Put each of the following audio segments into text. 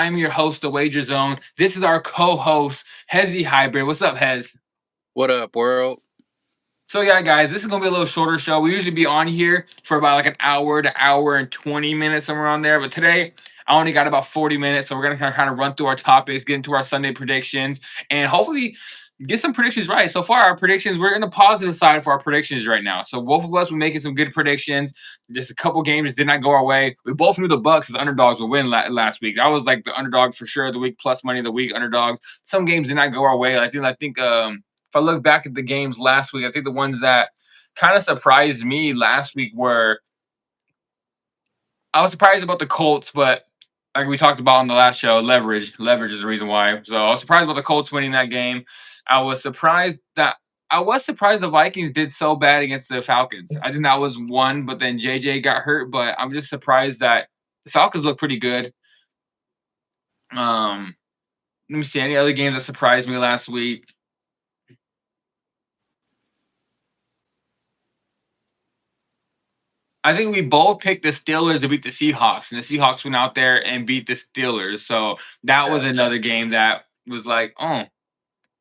I'm your host, The Wager Zone. This is our co-host, Hezzy Hybrid. What's up, Hez? What up, world? So yeah, guys, this is gonna be a little shorter show. We usually be on here for about like an hour to hour and 20 minutes, somewhere on there. But today, I only got about 40 minutes, so we're gonna kind of run through our topics, get into our Sunday predictions, and hopefully get some predictions right. So far, our predictions, we're in the positive side for our predictions right now. So both of us, we're making some good predictions. Just a couple games did not go our way. We both knew the Bucks as underdogs would win last week. I was like the underdog for sure of the week, plus money of the week underdogs. Some games did not go our way. I think if I look back at the games last week, I think the ones that kind of surprised me last week were I was surprised about the Colts, but like we talked about on the last show, leverage is the reason why. So I was surprised about the Colts winning that game. I was surprised that I was surprised the Vikings did so bad against the Falcons. I think that was one, but then JJ got hurt. But I'm just surprised that the Falcons look pretty good. Um, Let me see any other games that surprised me last week. I think we both picked the Steelers to beat the Seahawks, and the Seahawks went out there and beat the Steelers. So that was Yeah. another game that was like, oh,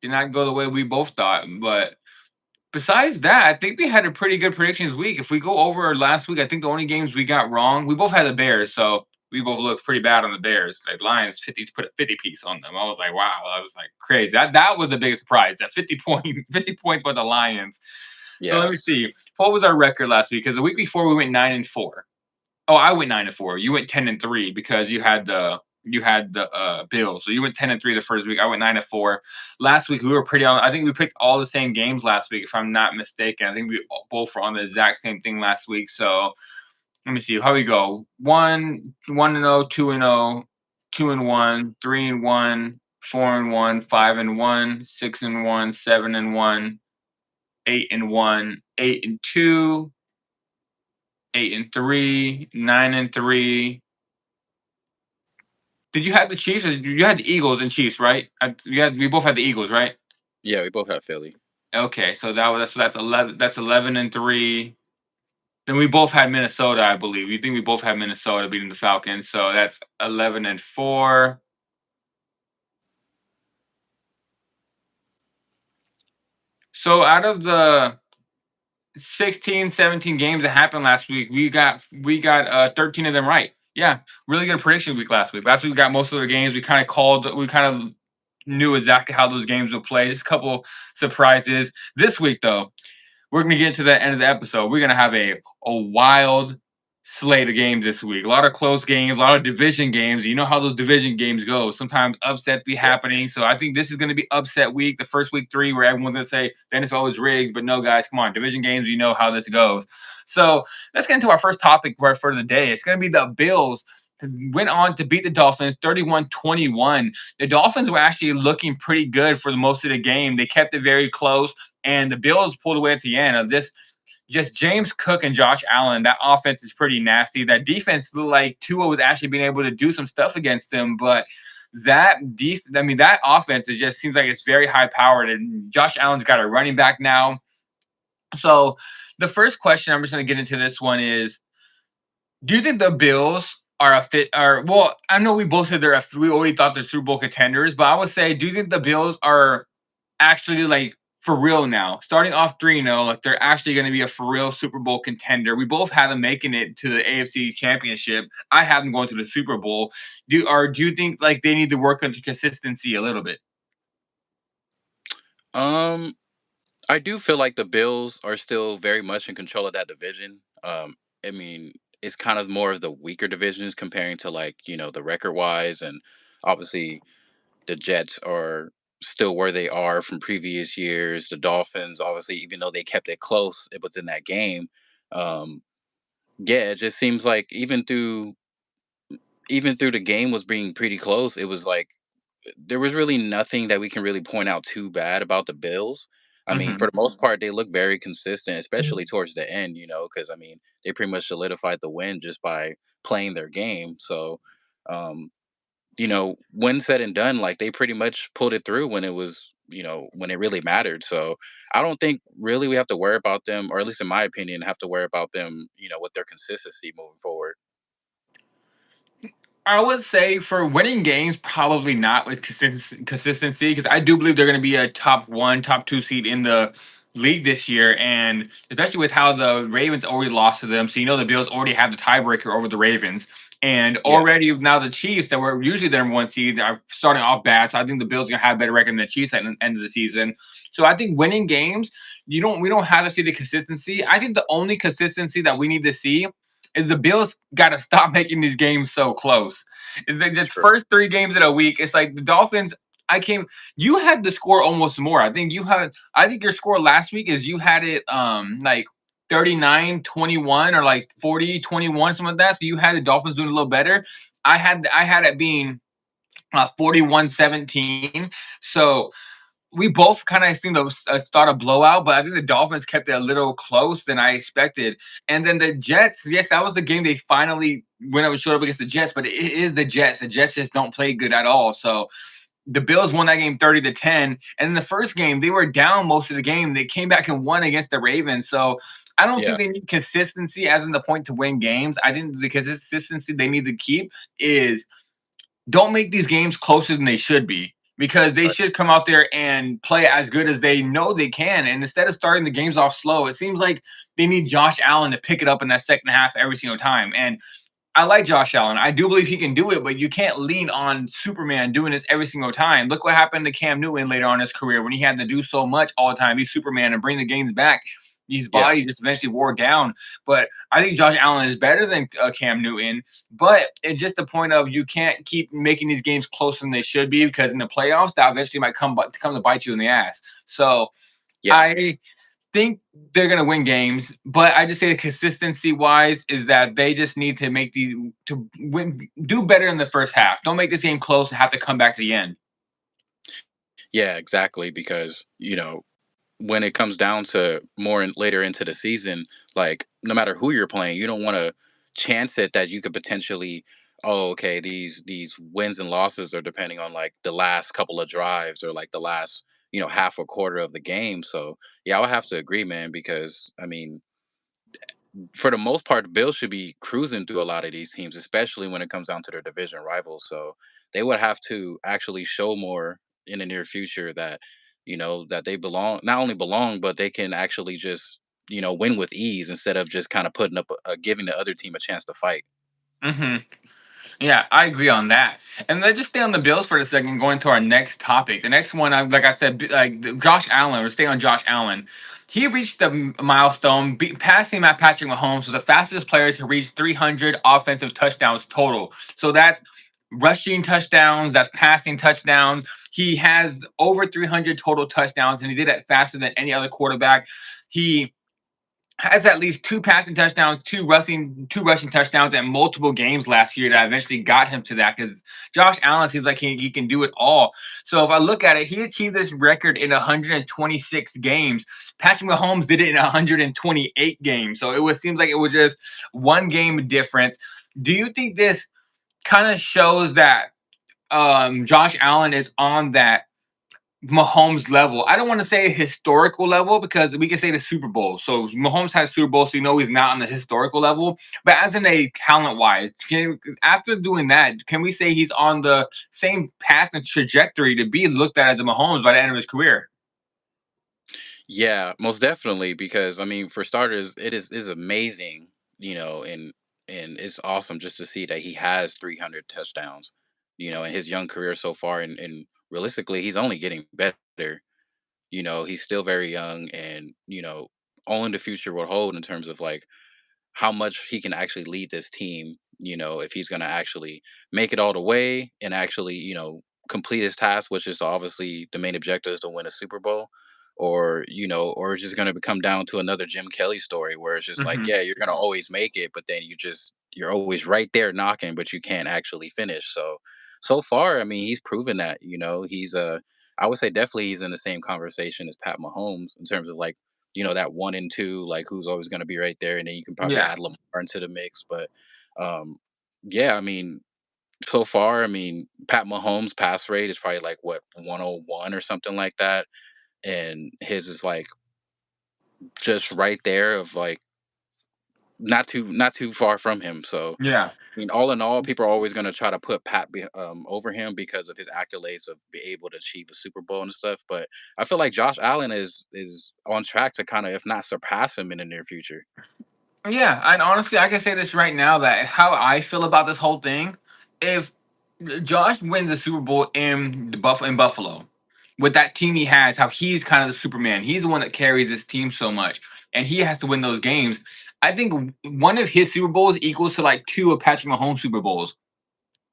did not go the way we both thought. But besides that, I think we had a pretty good predictions week. If we go over last week, I think the only games we got wrong, we both had the Bears, so we both looked pretty bad on the Bears. Like Lions 50 put a 50 piece on them. I was like, wow, I was like crazy. That was the biggest surprise. That 50 points by the Lions. So let Yeah. me see. What was our record last week? Because the week before we went 9-4. Oh, I went 9-4. You went 10-3 because you had the Bills. So you went 10-3 the first week. I went 9-4. Last week we were pretty on. I think we picked all the same games last week, if I'm not mistaken. I think we both were on the exact same thing last week. So let me see how we go. 1-0, 2-0, 2-1, 3-1, 4-1, 5-1, 6-1, 7-1, 8-1, 8-2, 8-3, 9-3. Did you have the Chiefs? Or you had the Eagles and Chiefs, right? We both had the Eagles, right? Yeah, we both have Philly. Okay, so that's 11. That's 11-3. Then we both had Minnesota, I believe. You think we both had Minnesota beating the Falcons? So that's 11-4. So out of the 16, 17 games that happened last week, we got 13 of them right. Yeah, really good prediction week last week. Last week we got most of the games. We kind of knew exactly how those games would play. Just a couple surprises. This week though, we're gonna get to the end of the episode. We're gonna have a wild slate of games this week. A lot of close games, a lot of division games. You know how those division games go. Sometimes upsets be Yeah. happening. So I think this is gonna be upset week, the first week three, where everyone's gonna say the NFL is rigged. But no, guys, come on, division games, you know how this goes. So let's get into our first topic for the day. It's gonna be the Bills went on to beat the Dolphins 31-21. The Dolphins were actually looking pretty good for the most of the game. They kept it very close, and the Bills pulled away at the end of this. Just James Cook and Josh Allen, that offense is pretty nasty. That defense looked like Tua was actually being able to do some stuff against them, but that offense, it just seems like it's very high powered. And Josh Allen's got a running back now. So the first question I'm just going to get into this one is: do you think the Bills are a fit? Or well, I know we both said we already thought they're Super Bowl contenders, but I would say, do you think the Bills are actually like for real now? Starting off 3-0, like they're actually going to be a for real Super Bowl contender. We both have them making it to the AFC Championship. I have them going to the Super Bowl. Do you think like they need to work on consistency a little bit? Um, I do feel like the Bills are still very much in control of that division. I mean, it's kind of more of the weaker divisions comparing to like, the record wise, and obviously the Jets are still where they are from previous years. The Dolphins, obviously, even though they kept it close within that game, um, yeah, it just seems like even through the game was being pretty close, it was like there was really nothing that we can really point out too bad about the Bills. I mean, for Hmm. the most part, they look very consistent, especially towards the end, because I mean, they pretty much solidified the win just by playing their game. So, um, when said and done, like they pretty much pulled it through when it was, when it really mattered. So I don't think really we have to worry about them, or at least in my opinion, have to worry about them, with their consistency moving forward. I would say for winning games, probably not with consistency, because I do believe they're going to be a top one, top two seed in the league this year, and especially with how the Ravens already lost to them, so you know the Bills already have the tiebreaker over the Ravens, and Yeah, already now the Chiefs that were usually the number one seed are starting off bad, so I think the Bills are going to have a better record than the Chiefs at the end of the season. So I think winning games, we don't have to see the consistency. I think the only consistency that we need to see is the Bills got to stop making these games so close. It's like the true. first three games in a week. It's like the Dolphins. You had the score almost more. I think your score last week is you had it like 39-21 or like 40-21, something like that. So you had the Dolphins doing a little better. I had it being 41-17. So we both kind of seemed to start a blowout, but I think the Dolphins kept it a little close than I expected. And then the Jets, yes, that was the game they finally went up and showed up against the Jets, but it is the Jets. The Jets just don't play good at all. So the Bills won that game 30-10. And in the first game, they were down most of the game. They came back and won against the Ravens. So I don't think Yeah, they need consistency as in the point to win games. I think the consistency they need to keep is don't make these games closer than they should be, because they right. should come out there and play as good as they know they can. And instead of starting the games off slow, it seems like they need Josh Allen to pick it up in that second half every single time. And I like Josh Allen. I do believe he can do it, but you can't lean on Superman doing this every single time. Look what happened to Cam Newton later on in his career when he had to do so much all the time. He's Superman and bring the games back. His Yeah, body just eventually wore down. But I think Josh Allen is better than Cam Newton. But it's just the point of you can't keep making these games closer than they should be, because in the playoffs, that eventually might come to bite you in the ass. So yeah. I think they're gonna win games, but I just say the consistency wise is that they just need to make these to win, do better in the first half. Don't make this game close and have to come back to the end. Yeah, exactly. Because when it comes down to later into the season, like no matter who you're playing, you don't want to chance it that you could potentially, oh, okay, these wins and losses are depending on like the last couple of drives or like the last half or quarter of the game. So yeah, I would have to agree, man, because I mean, for the most part, the Bills should be cruising through a lot of these teams, especially when it comes down to their division rivals. So they would have to actually show more in the near future that that they belong, not only belong, but they can actually just win with ease instead of just kind of putting up giving the other team a chance to fight. Hmm. Yeah, I agree on that. And let's just stay on the Bills for a second, going to our next topic. The next one, like I said, Josh Allen. We're staying on Josh Allen. He reached the milestone, passing Matt Patrick Mahomes, so the fastest player to reach 300 offensive touchdowns total. So that's rushing touchdowns, that's passing touchdowns. He has over 300 total touchdowns, and he did it faster than any other quarterback. He has at least two passing touchdowns, two rushing touchdowns, and multiple games last year that eventually got him to that. Because Josh Allen seems like he can do it all. So if I look at it, he achieved this record in 126 games. Patrick Mahomes did it in 128 games. So seems like it was just one game difference. Do you think this kind of shows that Josh Allen is on that Mahomes level? I don't want to say historical level, because we can say the Super Bowl. So Mahomes has Super Bowl, so you know he's not on the historical level. But as in a talent wise, after doing that, can we say he's on the same path and trajectory to be looked at as a Mahomes by the end of his career? Yeah, most definitely. Because I mean, for starters, it is amazing, and it's awesome just to see that he has 300 touchdowns, in his young career so far, and realistically, he's only getting better. He's still very young, and only the future will hold in terms of like how much he can actually lead this team, if he's going to actually make it all the way and actually, complete his task, which is obviously the main objective is to win a Super Bowl. Or it's just going to come down to another Jim Kelly story where it's just like, Hmm. yeah, you're going to always make it, but then you're always right there knocking, but you can't actually finish. So far, I mean, he's proven that, he's I would say definitely he's in the same conversation as Pat Mahomes in terms of like that one and two, like who's always going to be right there, and then you can probably Yeah. add Lamar into the mix. But um, yeah, I mean, so far, I mean, Pat Mahomes' pass rate is probably like what 101 or something like that, and his is like just right there of like not too far from him. So Yeah. I mean, all in all, people are always going to try to put over him because of his accolades of being able to achieve a Super Bowl and stuff. But I feel like Josh Allen is on track to kind of, if not surpass him in the near future. Yeah, and honestly, I can say this right now that how I feel about this whole thing, if Josh wins the Super Bowl in Buffalo, with that team he has, how he's kind of the Superman, he's the one that carries this team so much, and he has to win those games. I think one of his Super Bowls equals to like two of Patrick Mahomes Super Bowls,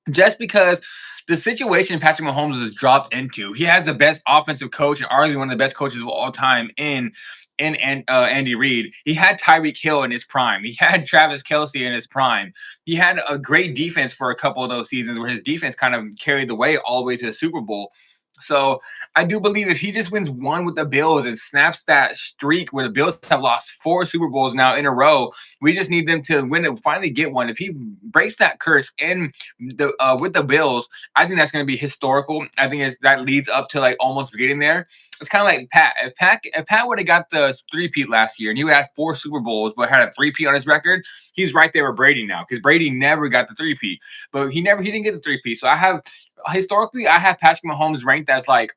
just because the situation Patrick Mahomes has dropped into. He has the best offensive coach and arguably one of the best coaches of all time in Andy Reid. He had Tyreek Hill in his prime. He had Travis Kelsey in his prime. He had a great defense for a couple of those seasons where his defense kind of carried the way all the way to the Super Bowl. So I do believe if he just wins one with the Bills and snaps that streak where the Bills have lost four Super Bowls now in a row, we just need them to win it, finally get one. If he breaks that curse in the with the Bills, I think that's going to be historical. I think that leads up to like almost getting there. It's kind of like Pat. If Pat would have got the three-peat last year and he would have had four Super Bowls but had a three-peat on his record, he's right there with Brady now because Brady never got the three-peat. But he didn't get the three-peat. So I have Patrick Mahomes ranked as like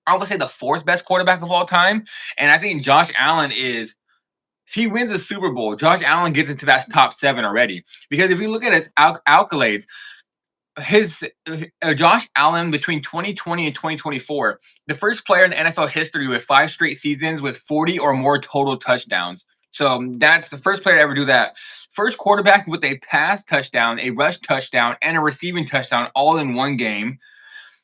I would say the fourth best quarterback of all time. And I think Josh Allen is if he wins a Super Bowl, Josh Allen gets into that top seven already. Because if you look at his accolades, his Josh Allen between 2020 and 2024, the first player in NFL history with five straight seasons with 40 or more total touchdowns. So that's the first player to ever do that. First quarterback with a pass touchdown, a rush touchdown, and a receiving touchdown all in one game.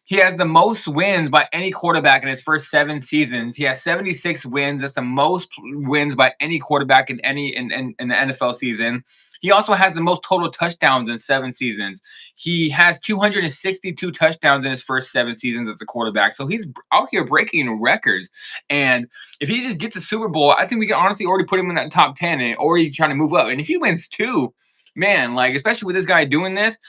He has the most wins by any quarterback in his first seven seasons. He has 76 wins. That's the most wins by any quarterback in the NFL season. He also has the most total touchdowns in seven seasons. He has 262 touchdowns in his first seven seasons as a quarterback. So he's out here breaking records. And if he just gets a Super Bowl, I think we can honestly already put him in that top 10 and already trying to move up. And if he wins two, man, like especially with this guy doing this,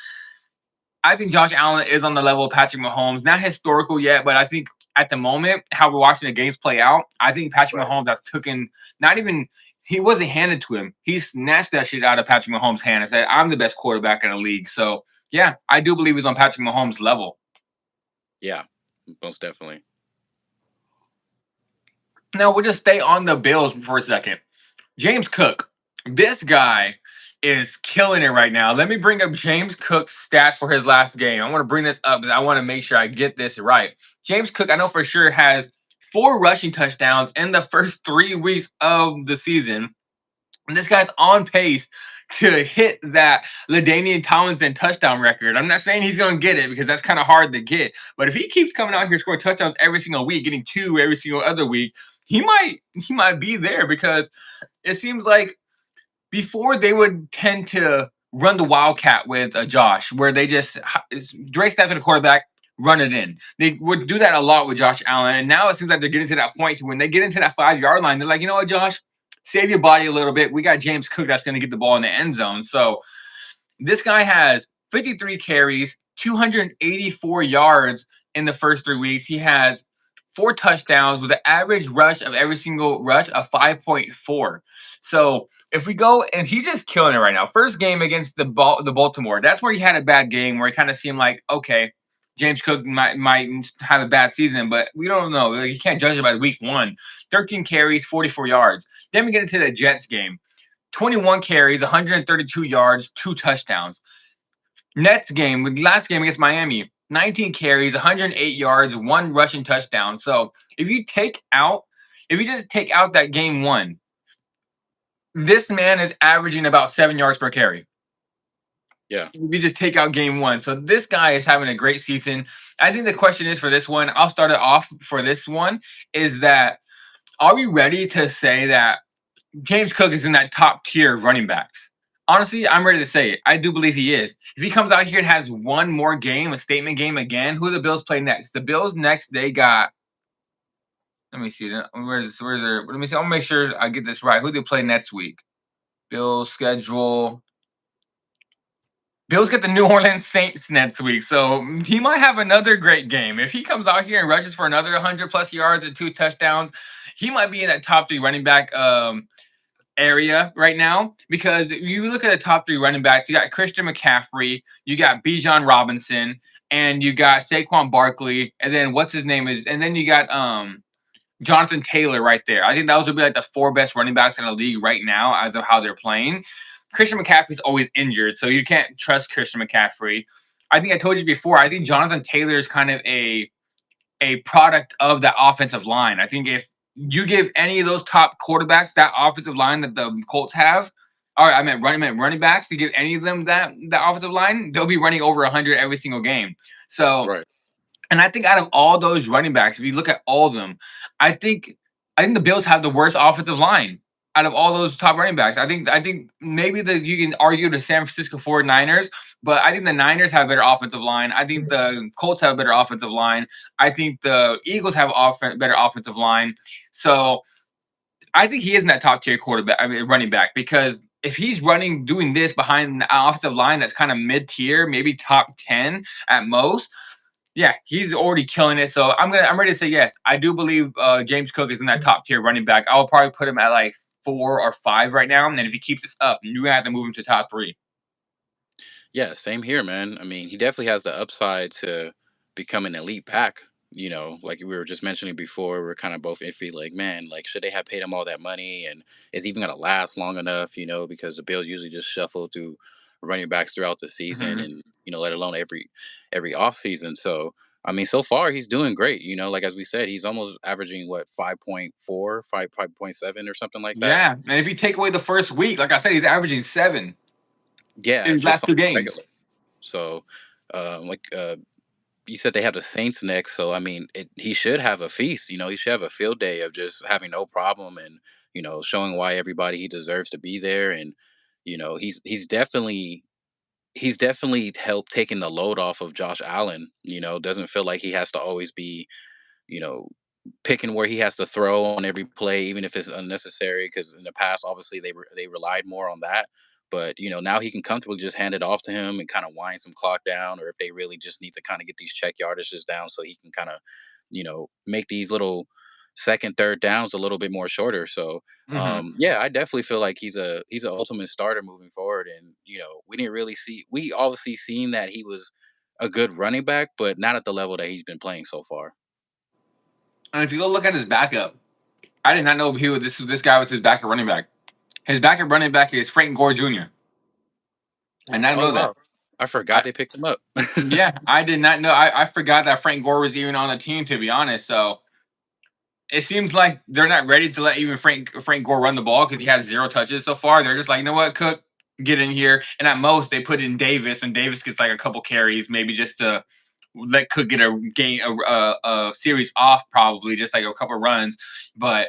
I think Josh Allen is on the level of Patrick Mahomes. Not historical yet, but I think at the moment, how we're watching the games play out, I think Patrick Right. Mahomes has taken not even he wasn't handed to him. He snatched that shit out of Patrick Mahomes' hand and said, I'm the best quarterback in the league. So yeah, I do believe he's on Patrick Mahomes' level. Yeah, most definitely. Now we'll just stay on the Bills for a second. James Cook, this guy is killing it right now. Let me bring up James Cook's stats for his last game. I want to bring this up because I want to make sure I get this right. James Cook, I know for sure, has four rushing touchdowns in the first 3 weeks of the season. And this guy's on pace to hit that LaDainian Tomlinson touchdown record. I'm not saying he's going to get it because that's kind of hard to get. But if he keeps coming out here scoring touchdowns every single week, getting two every single other week, he might be there because it seems like before they would tend to run the wildcat with Josh, where they just direct snap to the quarterback, run it in. They would do that a lot with Josh Allen, and now it seems like they're getting to that point to when they get into that 5 yard line, they're like, you know what, Josh, save your body a little bit. We got James Cook that's going to get the ball in the end zone. So this guy has 53 carries, 284 yards in the first 3 weeks. He has four touchdowns with an average rush of every single rush of 5.4. So if we go and he's just killing it right now. First game against the Baltimore, that's where he had a bad game where it kind of seemed like okay, James Cook might have a bad season, but we don't know. Like, you can't judge it by week one. 13 carries, 44 yards. Then we get into the Jets game. 21 carries, 132 yards, two touchdowns. Nets game, last game against Miami, 19 carries, 108 yards, one rushing touchdown. So if you just take out that game one, this man is averaging about 7 yards per carry. Yeah. If you just take out game one. So this guy is having a great season. I think the question is for this one, I'll start it off for this one, is that are we ready to say that James Cook is in that top tier of running backs? Honestly, I'm ready to say it. I do believe he is. If he comes out here and has one more game, a statement game again, who do the Bills play next? The Bills next, they got. Let me see. Where's their? Let me see. I'll make sure I get this right. Who do they play next week? Bills schedule. Bills get the New Orleans Saints next week, so he might have another great game. If he comes out here and rushes for another 100 plus yards and two touchdowns, he might be in that top three running back area right now because you look at the top three running backs. You got Christian McCaffrey, you got Bijan Robinson, and you got Saquon Barkley, and then what's his name is, and then you got Jonathan Taylor right there. I think those would be like the four best running backs in the league right now as of how they're playing. Christian McCaffrey's always injured, so you can't trust Christian McCaffrey. I think I told you before. I think Jonathan Taylor is kind of a product of that offensive line. I think if you give any of those top quarterbacks that offensive line that the Colts have, or I meant running backs, to give any of them that offensive line, they'll be running over 100 every single game. So, Right. and I think out of all those running backs, if you look at all of them, I think I think the Bills have the worst offensive line out of all those top running backs. I think maybe you can argue the San Francisco 49ers, but I think the Niners have a better offensive line. I think the Colts have a better offensive line. I think the Eagles have better offensive line. So I think he is in that top tier quarterback, I mean, running back, because if he's running doing this behind an offensive line that's kind of mid tier, maybe top 10 at most, yeah, he's already killing it. So I'm ready to say yes. I do believe James Cook is in that top tier running back. I will probably put him at like 4 or 5 right now. And if he keeps this up, you're gonna have to move him to top three. Yeah, same here, man. I mean, he definitely has the upside to become an elite back. Like we were just mentioning before, we're kind of both iffy. Like, man, like should they have paid him all that money, and is he even gonna last long enough? Because the Bills usually just shuffle through running backs throughout the season, Hmm. and let alone every off season. So, I mean, so far he's doing great. Like as we said, he's almost averaging what 5.4, 5.7 or something like that. Yeah, and if you take away the first week, like I said, he's averaging 7 Yeah, in his just last on two the games. regular. So, like you said they have the Saints next, so I mean, he should have a feast. He should have a field day of just having no problem and showing why everybody he deserves to be there. And he's definitely helped taking the load off of Josh Allen. Doesn't feel like he has to always be you know, picking where he has to throw on every play, even if it's unnecessary. Because in the past, obviously, they relied more on that. But now he can comfortably just hand it off to him and kind of wind some clock down, or if they really just need to kind of get these check yardages down, so he can kind of make these little second, third downs a little bit more shorter. So Hmm. yeah, I definitely feel like he's an ultimate starter moving forward. And we obviously seen that he was a good running back, but not at the level that he's been playing so far. And if you go look at his backup, I did not know this guy was his backup running back. His backup running back is Frank Gore Jr. I did not Oh know that. wow, I forgot I, they picked him up. yeah, I did not know. I forgot that Frank Gore was even on the team, to be honest. So it seems like they're not ready to let even Frank Gore run the ball because he has 0 touches so far. They're just like, you know what, Cook, get in here. And at most, they put in Davis, and Davis gets like a couple carries, maybe just to let Cook get a series off, probably just like a couple runs. But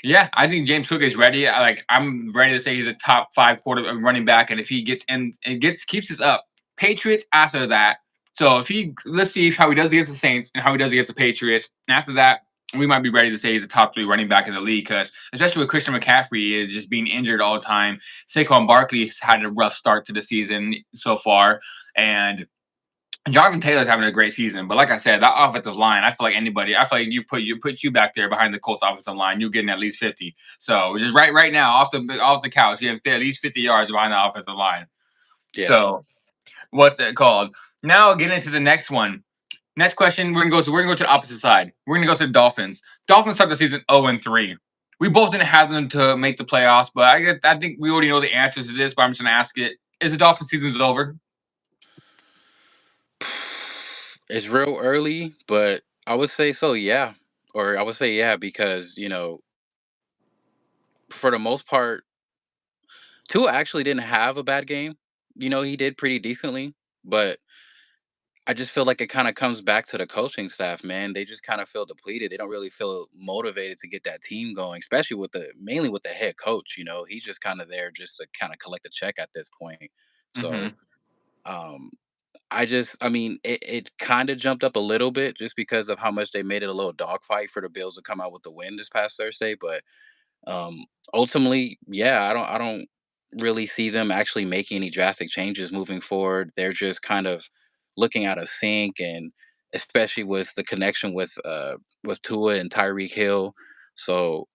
yeah, I think James Cook is ready. I'm ready to say he's a top 5 quarter running back, and if he gets in and gets keeps this up, Patriots after that. So if he let's see how he does against the Saints and how he does against the Patriots. And after that, we might be ready to say he's a top 3 running back in the league because especially with Christian McCaffrey is just being injured all the time. Saquon Barkley's had a rough start to the season so far, and Jonathan Taylor's having a great season, but like I said, that offensive line, I feel like you put you back there behind the Colts offensive line, you're getting at least 50. So just right now off the couch, you have at least 50 yards behind the offensive line. Yeah. So what's it called? Now get into the next one. Next question, we're gonna go to the opposite side. We're gonna go to the Dolphins. Dolphins start the season 0-3. We both didn't have them to make the playoffs, but I think we already know the answers to this, but I'm just gonna ask it. Is the Dolphins season over? It's real early, but I would say so, yeah. Or I would say yeah because, for the most part, Tua actually didn't have a bad game. He did pretty decently, but I just feel like it kind of comes back to the coaching staff, man. They just kind of feel depleted. They don't really feel motivated to get that team going, especially mainly with the head coach. He's just kind of there just to kind of collect a check at this point. So, Mm-hmm. um, I mean, it kind of jumped up a little bit just because of how much they made it a little dogfight for the Bills to come out with the win this past Thursday. But um, ultimately, yeah, I don't really see them actually making any drastic changes moving forward. They're just kind of looking out of sync, and especially with the connection with Tua and Tyreek Hill. So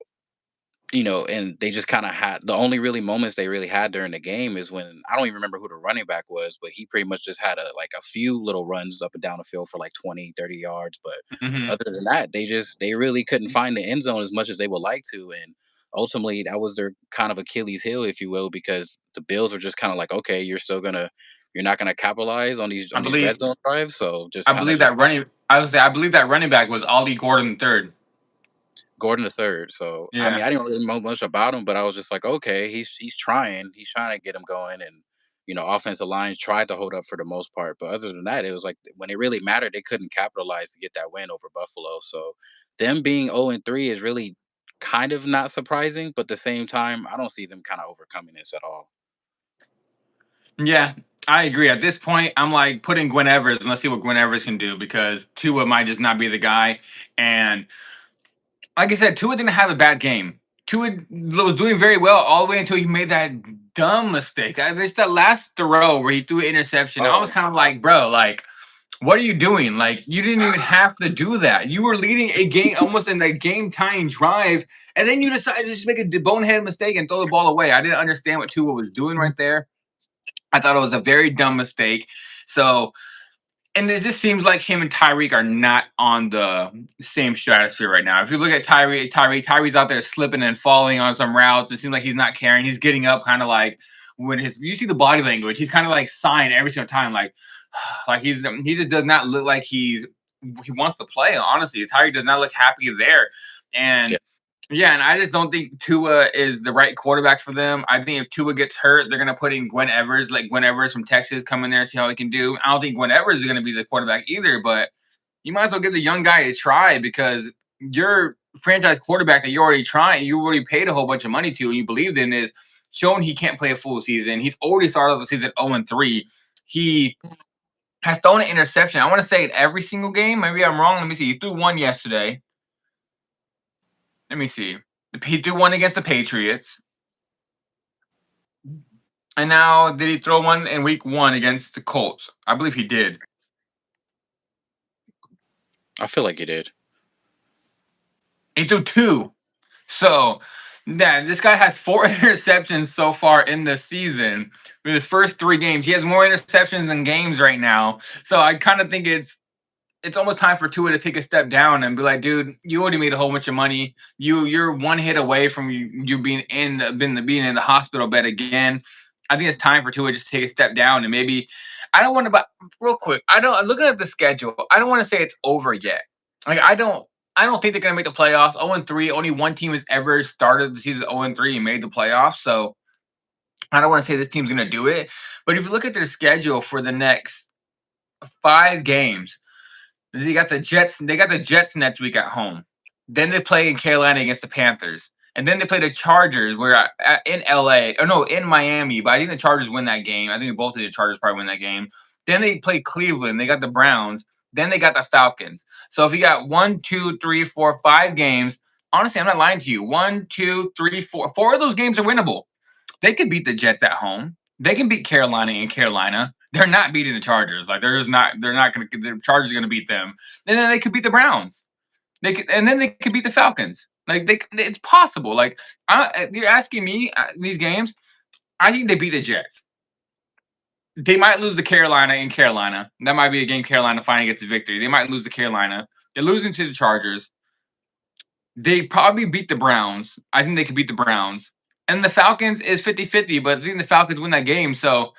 And they just kind of had the only really moments they really had during the game is when I don't even remember who the running back was, but he pretty much just had a few little runs up and down the field for like 20, 30 yards. But Hmm. other than that, they really couldn't find the end zone as much as they would like to. And ultimately that was their kind of Achilles heel, if you will, because the Bills were just kind of like, okay, you're not gonna capitalize on these I red believe zone drives. So just I kind of believe just that running. I would say I believe that running back was Ollie Gordon third. Gordon the third. So I mean, Yeah. I didn't really know much about him, but I was just like, okay, he's trying to get him going, and offensive lines tried to hold up for the most part, but other than that, it was like when it really mattered, they couldn't capitalize to get that win over Buffalo. So them being 0-3 is really kind of not surprising, but at the same time, I don't see them kind of overcoming this at all. Yeah, I agree. At this point, I'm like putting Gwen Evers and let's see what Gwen Evers can do because Tua might just not be the guy. And like I said, Tua didn't have a bad game. Tua was doing very well all the way until he made that dumb mistake. There's that last throw where he threw an interception. I was Oh, kind of like, bro, like, what are you doing? Like, you didn't even have to do that. You were leading a game almost in a game tying drive, and then you decided to just make a bonehead mistake and throw the ball away. I didn't understand what Tua was doing right there. I thought it was a very dumb mistake. So, and it just seems like him and Tyreek are not on the same stratosphere right now. If you look at Tyreek's out there slipping and falling on some routes. It seems like he's not caring. He's getting up, kind of like when you see the body language. He's kind of like sighing every single time, like like he just does not look like he wants to play. Honestly, Tyreek does not look happy there, yeah. and yeah, and I just don't think Tua is the right quarterback for them. I think if Tua gets hurt, they're gonna put in Gwen Evers, like Gwen Evers from Texas, come in there and see how he can do. I don't think Gwen Evers is gonna be the quarterback either, but you might as well give the young guy a try because your franchise quarterback that you already paid a whole bunch of money to, and you believed in is showing he can't play a full season. He's already started the season 0-3. He has thrown an interception. I want to say in every single game. Maybe I'm wrong. Let me see. He threw one yesterday. Let me see. He threw one against the Patriots. And now, did he throw one in week one against the Colts? I believe he did. I feel like he did. He threw two. So, yeah, this guy has four interceptions so far in the season. In his first three games, he has more interceptions than games right now. So, I kind of think it's almost time for Tua to take a step down and be like, dude, you already made a whole bunch of money. You're one hit away from you being in the hospital bed again. I think it's time for Tua just to take a step down and maybe I don't want to but real quick. I don't looking at the schedule, I don't want to say it's over yet. Like I don't think they're gonna make the playoffs. 0-3. Only one team has ever started the season 0-3 and made the playoffs. So I don't want to say this team's gonna do it. But if you look at their schedule for the next 5 games, they got the Jets next week at home. Then they play in Carolina against the Panthers. And then they play the Chargers, in LA, or no, in Miami. But I think the Chargers win that game. I think both of the Chargers probably win that game. Then they play Cleveland. They got the Browns. Then they got the Falcons. So if you got 1, 2, 3, 4, 5 games, honestly, I'm not lying to you. 1, 2, 3, 4. Four of those games are winnable. They could beat the Jets at home. They can beat Carolina in Carolina. They're not beating the Chargers. Like they're just not. They're not going to. The Chargers are going to beat them. And then they could beat the Browns. And then they could beat the Falcons. Like it's possible. Like you're asking me these games. I think they beat the Jets. They might lose to Carolina in Carolina. That might be a game Carolina finally gets a victory. They might lose to Carolina. They're losing to the Chargers. They probably beat the Browns. I think they could beat the Browns. And the Falcons is 50-50, but I think the Falcons win that game. So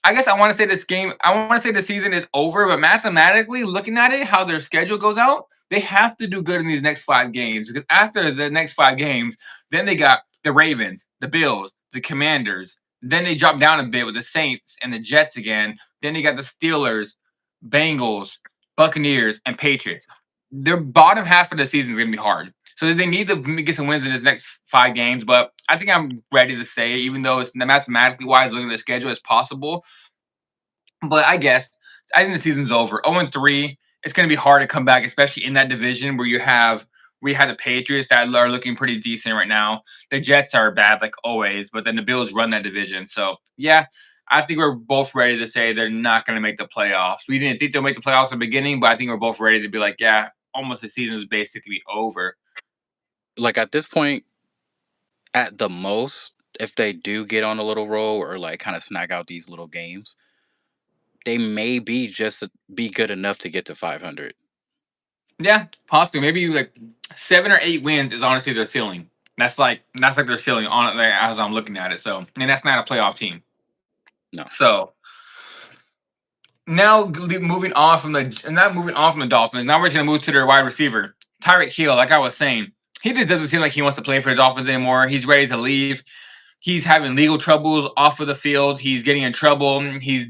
I guess I want to say the season is over, but mathematically, looking at it, how their schedule goes out, they have to do good in these next 5 games because after the next 5 games, then they got the Ravens, the Bills, the Commanders. Then they drop down a bit with the Saints and the Jets again. Then they got the Steelers, Bengals, Buccaneers, and Patriots. Their bottom half of the season is going to be hard. So they need to get some wins in this next 5 games. But I think I'm ready to say, even though it's mathematically wise, looking at the schedule, it's possible. But I think the season's over. 0-3. It's going to be hard to come back, especially in that division where we had the Patriots that are looking pretty decent right now. The Jets are bad like always, but then the Bills run that division. So yeah, I think we're both ready to say they're not going to make the playoffs. We didn't think they'll make the playoffs in the beginning, but I think we're both ready to be like, yeah, almost the season is basically over. Like at this point, At the most, if they do get on a little roll or like kind of snag out these little games, they may be be good enough to get to 500. Yeah, possibly. Maybe like 7 or 8 wins is honestly their ceiling. That's like their ceiling on it, like, as I'm looking at it. So, and that's not a playoff team. No. So now moving on from the Dolphins. Now we're just gonna move to their wide receiver, Tyreek Hill. Like I was saying, he just doesn't seem like he wants to play for the Dolphins anymore. He's ready to leave. He's having legal troubles off of the field. He's getting in trouble. He's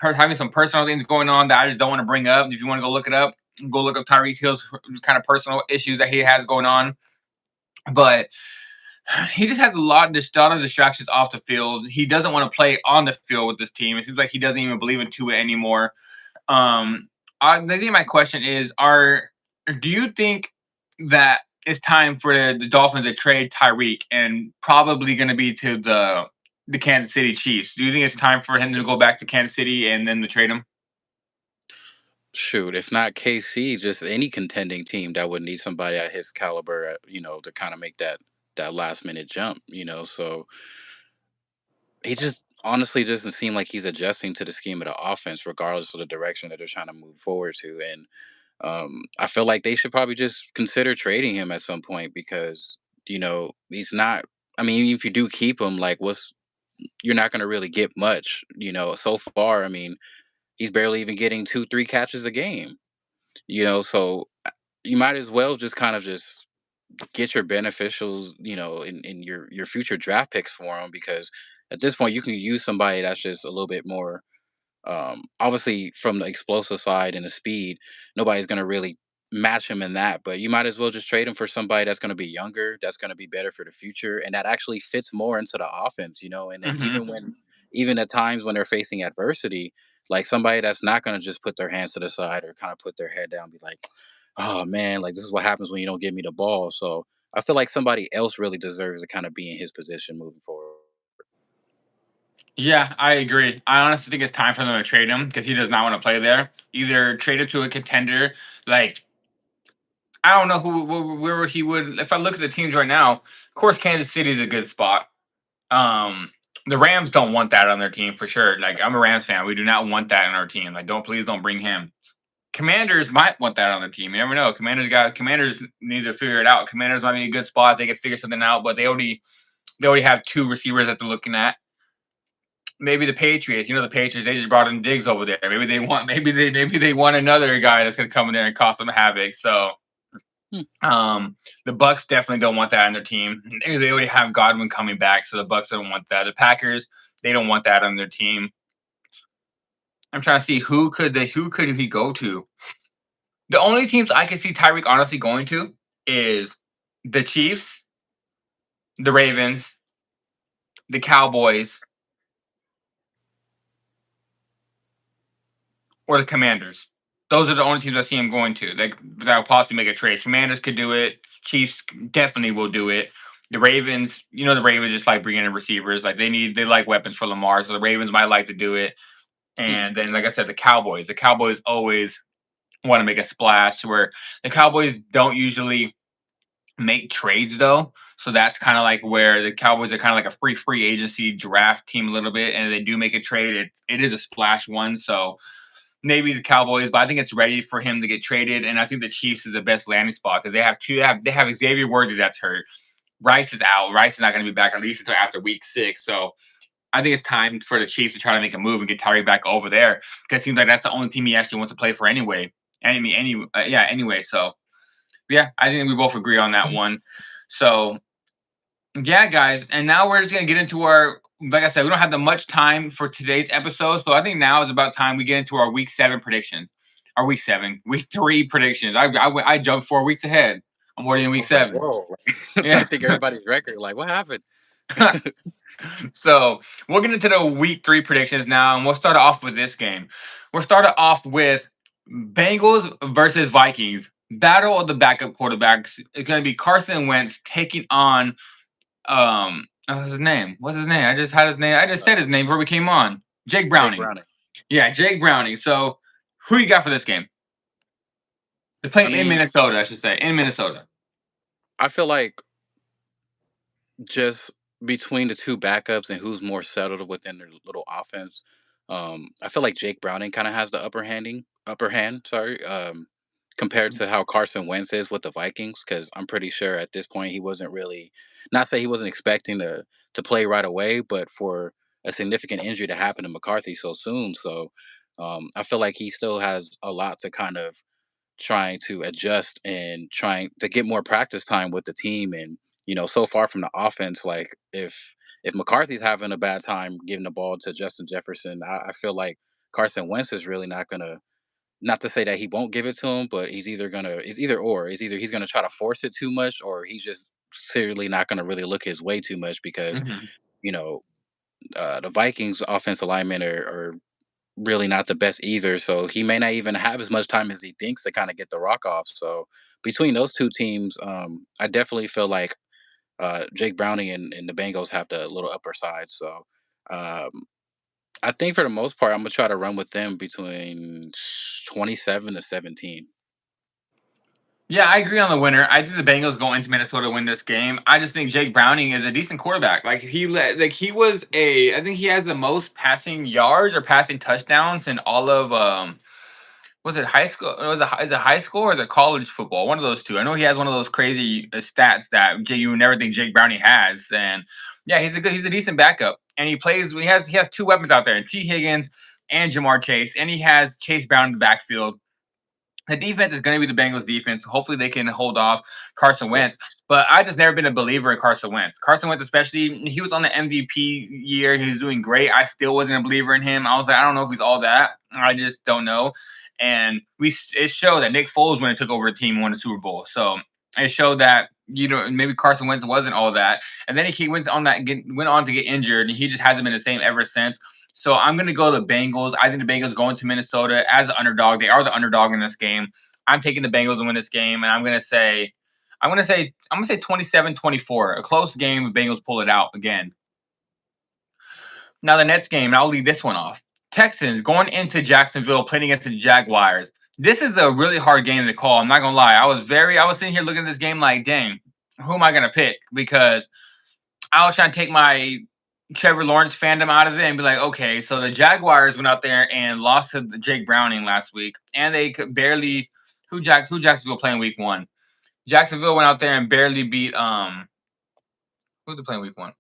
having some personal things going on that I just don't want to bring up. If you want to go look it up, go look up Tyreek Hill's kind of personal issues that he has going on. But he just has lot of distractions off the field. He doesn't want to play on the field with this team. It seems like he doesn't even believe in Tua anymore. Um, I think my question is: Do you think that it's time for the Dolphins to trade Tyreek and probably going to be to the Kansas City Chiefs? Do you think it's time for him to go back to Kansas City and then to trade him? Shoot, if not KC, just any contending team that would need somebody at his caliber, to kind of make that last minute jump. So he just honestly doesn't seem like he's adjusting to the scheme of the offense, regardless of the direction that they're trying to move forward to. And I feel like they should probably just consider trading him at some point because he's not. I mean, if you do keep him, like, you're not going to really get much. So far, I mean, he's barely even getting 2-3 catches a game. So you might as well just kind of just get your beneficials, in your future draft picks for him because at this point you can use somebody that's just a little bit more obviously from the explosive side and the speed, nobody's going to really match him in that. But you might as well just trade him for somebody that's going to be younger, that's going to be better for the future, and that actually fits more into the offense. And then Hmm. even at times when they're facing adversity, like somebody that's not going to just put their hands to the side or kind of put their head down, and be like, oh man, like this is what happens when you don't give me the ball. So I feel like somebody else really deserves to kind of be in his position moving forward. Yeah, I agree. I honestly think it's time for them to trade him because he does not want to play there. Either trade him to a contender, like I don't know where he would. If I look at the teams right now, of course, Kansas City is a good spot. Um, the Rams don't want that on their team for sure. Like I'm a Rams fan, we do not want that in our team. Like please don't bring him. Commanders might want that on their team. You never know. Commanders need to figure it out. Commanders might be a good spot. They can figure something out, but they already have two receivers that they're looking at. Maybe the Patriots. The Patriots. They just brought in Diggs over there. Maybe they want another guy that's gonna come in there and cause some havoc. So Hmm. the Bucks definitely don't want that on their team. They already have Godwin coming back, so the Bucks don't want that. The Packers, they don't want that on their team. I'm trying to see who could he go to. The only teams I can see Tyreek honestly going to is the Chiefs, the Ravens, the Cowboys, or the Commanders. Those are the only teams I see him going to. Like that will possibly make a trade. Commanders could do it. Chiefs definitely will do it. The Ravens, the Ravens just like bringing in receivers. Like they like weapons for Lamar, so the Ravens might like to do it. Hmm. And then, like I said, the Cowboys. The Cowboys always want to make a splash. Where the Cowboys don't usually make trades though. So that's kind of like where the Cowboys are kind of like a free agency draft team a little bit, and they do make a trade. It is a splash one, so maybe the Cowboys, but I think it's ready for him to get traded. And I think the Chiefs is the best landing spot because they have Xavier Worthy that's hurt. Rice is out. Rice is not going to be back at least until after week 6. So I think it's time for the Chiefs to try to make a move and get Tyreek back over there because it seems like that's the only team he actually wants to play for anyway. Anyway. So yeah, I think we both agree on that one. So yeah, guys, and now we're just gonna get into our. Like I said, we don't have that much time for today's episode, so I think now is about time we get into our week 7 predictions. Our week 3 predictions. I jumped 4 weeks ahead. I'm already in I week was like, 7. whoa, like, trying Yeah. to think everybody's record. Like, what happened? So we'll get into the week 3 predictions now, and we'll start off with this game. We'll start off with Bengals versus Vikings. Battle of the backup quarterbacks. It's going to be Carson Wentz taking on what's his name? What's his name? I just had his name. I just said his name before we came on. Jake Jake Browning. Browning. Yeah, Jake Browning. So who you got for this game? They're I playing in mean, Minnesota, I should say. In Minnesota. I feel like just between the two backups and who's more settled within their little offense. I feel like Jake Browning kind of has the upper hand, sorry, compared to how Carson Wentz is with the Vikings. Because I'm pretty sure at this point he wasn't really, not say he wasn't expecting to play right away, but for a significant injury to happen to McCarthy so soon. So I feel like he still has a lot to kind of trying to adjust and trying to get more practice time with the team. And so far from the offense, like if McCarthy's having a bad time giving the ball to Justin Jefferson, I feel like Carson Wentz is really not gonna, not to say that he won't give it to him, but it's either or. It's either he's gonna try to force it too much, or he's just clearly not gonna really look his way too much because Mhm. you know the Vikings offensive linemen are really not the best either. So he may not even have as much time as he thinks to kind of get the rock off. So between those two teams, I definitely feel like Jake Browning and the Bengals have the little upper side. So um, I think for the most part, I'm gonna try to run with them between 27 to 17. Yeah, I agree on the winner. I think the Bengals go into Minnesota to win this game. I just think Jake Browning is a decent quarterback. He was a I think he has the most passing yards or passing touchdowns in all of was it high school? Is it high school or is it college football? One of those two. I know he has one of those crazy stats that you would never think Jake Browning has. And yeah, he's a decent backup. And he has two weapons out there, T Higgins and Jamar Chase, and he has Chase Brown in the backfield. The defense is going to be the Bengals defense. Hopefully, they can hold off Carson Yeah. Wentz. But I just never been a believer in Carson Wentz. Carson Wentz, especially, he was on the MVP year. He was doing great. I still wasn't a believer in him. I was like, I don't know if he's all that. I just don't know. And it showed that Nick Foles, when he took over the team, won the Super Bowl. So it showed that maybe Carson Wentz wasn't all that. And then he went on to get injured, and he just hasn't been the same ever since. So I'm going to go the Bengals. I think the Bengals go into Minnesota as an underdog. They are the underdog in this game. I'm taking the Bengals to win this game, and I'm going to say 27-24, a close game. The Bengals pull it out again. Now the Nets game, and I'll leave this one off. Texans going into Jacksonville playing against the Jaguars. This is a really hard game to call. I'm not gonna lie. I was sitting here looking at this game like, dang, who am I gonna pick? Because I was trying to take my Trevor Lawrence fandom out of it and be like, okay, so the Jaguars went out there and lost to Jake Browning last week, and they could barely who Jacksonville playing week one. Jacksonville went out there and barely beat who they playing week one.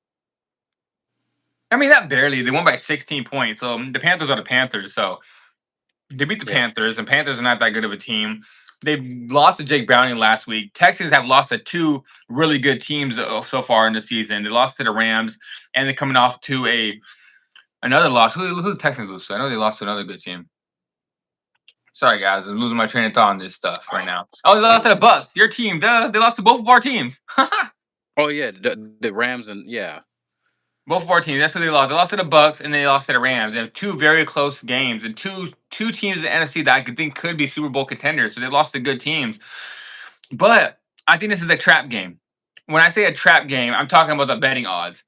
I mean, not barely. They won by 16 points. So the Panthers are the Panthers. So they beat the Yeah. Panthers, and Panthers are not that good of a team. They lost to Jake Browning last week. Texans have lost to two really good teams so far in the season. They lost to the Rams, and they're coming off to another loss. Who the Texans lose to? I know they lost to another good team. Sorry, guys, I'm losing my train of thought on this stuff right now. Oh, they lost to the Bucks. Your team, duh. They lost to both of our teams. Oh yeah, the Rams and yeah, Both of our teams. That's who they lost. They lost to the Bucks and they lost to the Rams. They have two very close games and two teams in the NFC that I could think could be Super Bowl contenders. So they lost to good teams. But I think this is a trap game. When I say a trap game, I'm talking about the betting odds.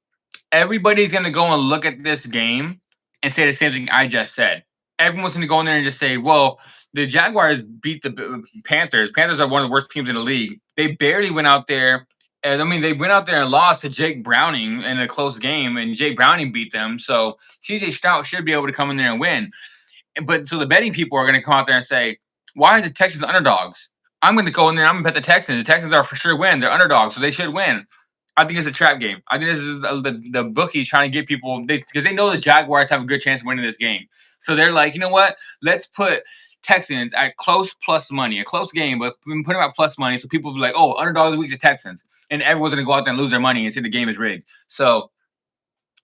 Everybody's gonna go and look at this game and say the same thing I just said. Everyone's gonna go in there and just say, "Well, the Jaguars beat the Panthers. Panthers are one of the worst teams in the league. They barely went out there. And I mean, they went out there and lost to Jake Browning in a close game, and Jake Browning beat them. So CJ Stroud should be able to come in there and win. But so the betting people are going to come out there and say, why are the Texans underdogs? I'm going to go in there. I'm going to bet the Texans. The Texans are for sure win. They're underdogs, so they should win. I think it's a trap game. I think this is the bookies trying to get people because they know the Jaguars have a good chance of winning this game. So they're like, you know what? Let's put Texans at close plus money, a close game, but we put them at plus money, so people will be like, oh, underdog of the week to Texans, and everyone's going to go out there and lose their money and say the game is rigged. So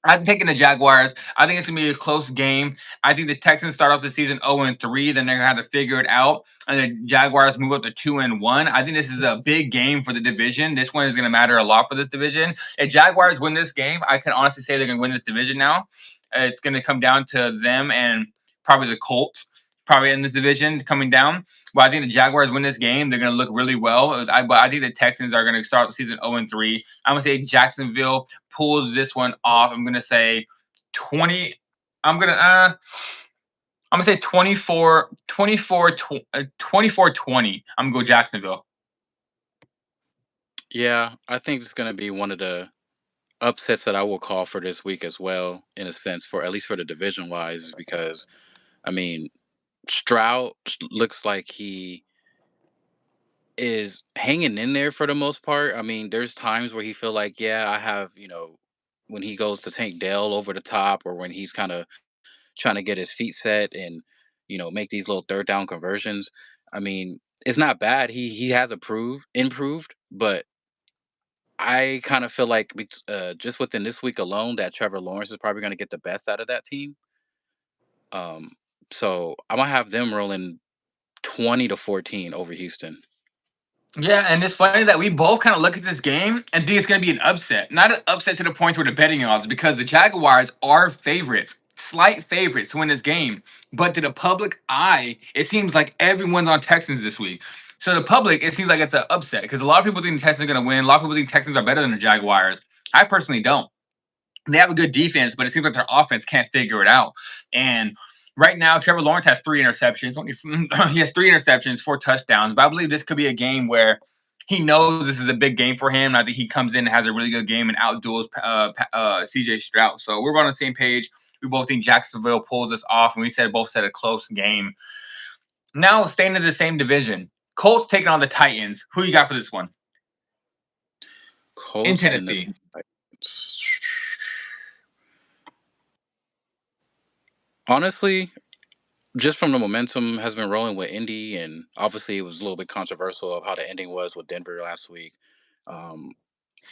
I'm taking the Jaguars. I think it's gonna be a close game. I think the Texans start off the season 0-3, then they're gonna have to figure it out. And the Jaguars move up to 2-1. I think this is a big game for the division. This one is gonna matter a lot for this division. If Jaguars win this game, I can honestly say they're gonna win this division now. It's gonna come down to them and probably the Colts, probably in this division coming down. But I think the Jaguars win this game. They're going to look really well. But I think the Texans are going to start the season 0-3. I'm going to say Jacksonville pulls this one off. I'm going to say 20. I'm going to I'm going to say 24-20. I'm going to go Jacksonville. yeah. I think it's gonna be one of the upsets that I will call for this week as well, in a sense, for at least for the division wise, is because I mean Stroud looks like he is hanging in there for the most part. I mean, there's times where he feel like, yeah, I have, when he goes to Tank Dell over the top, or when he's kind of trying to get his feet set and make these little third down conversions. I mean, it's not bad. He has improved, but I kind of feel like just within this week alone, that Trevor Lawrence is probably going to get the best out of that team. Um, so I'm gonna have them rolling 20-14 over Houston. Yeah, and it's funny that we both kind of look at this game and think it's going to be an upset. Not an upset to the point where the betting odds, because the Jaguars are favorites, slight favorites to win this game. But to the public eye, it seems like everyone's on Texans this week. So the public, it seems like it's an upset because a lot of people think the Texans are going to win. A lot of people think Texans are better than the Jaguars. I personally don't. They have a good defense, but it seems like their offense can't figure it out. And right now, Trevor Lawrence has 3 interceptions. He has 3 interceptions, 4 touchdowns. But I believe this could be a game where he knows this is a big game for him. I think he comes in and has a really good game and outduels CJ Stroud. So we're on the same page. We both think Jacksonville pulls this off, and we both said a close game. Now, staying in the same division, Colts taking on the Titans. Who you got for this one? In Colts and the Tennessee. Titans. Honestly, just from the momentum has been rolling with Indy, and obviously it was a little bit controversial of how the ending was with Denver last week. Um,